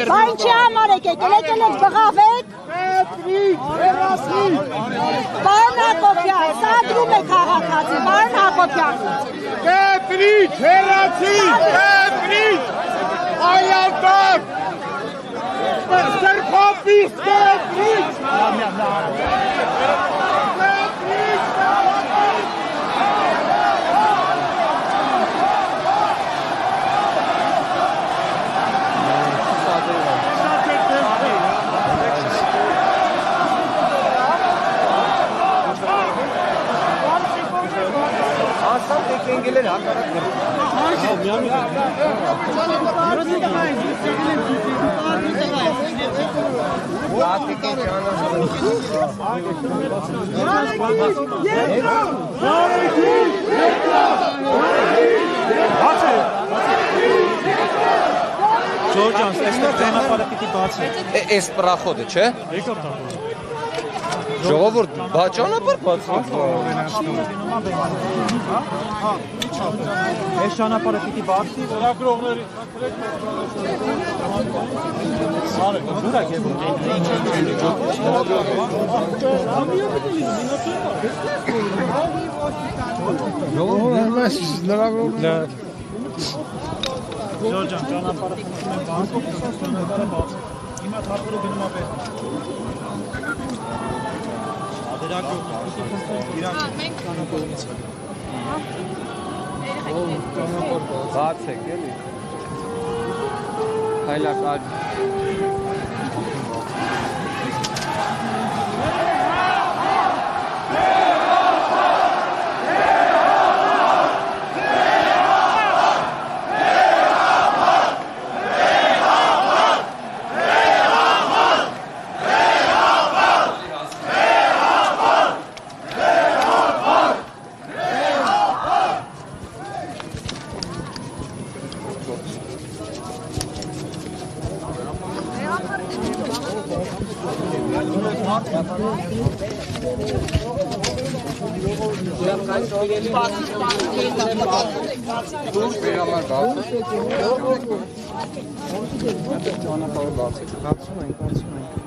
Բանջի համար եկեք բղավեք Պարոն Հակոբյան, սադրում եք քաղաքացի, պարոն Հակոբյան Կետրիչ, հերացի, կետրիչ, այալտակ, սրպապիս, կետրիչ Engeller hakaret Georgians, այս պրախոդը, չէ? Ժողովուրդ, ճանապարհ բացվեց։ Այս ճանապարհը պիտի բացվի, լրագրողների։ Ժորժան, ճանապարհը բացվեց, հիմա թափորը գնում է պես։ Բաց եք էլի հայլակար Բացում ենք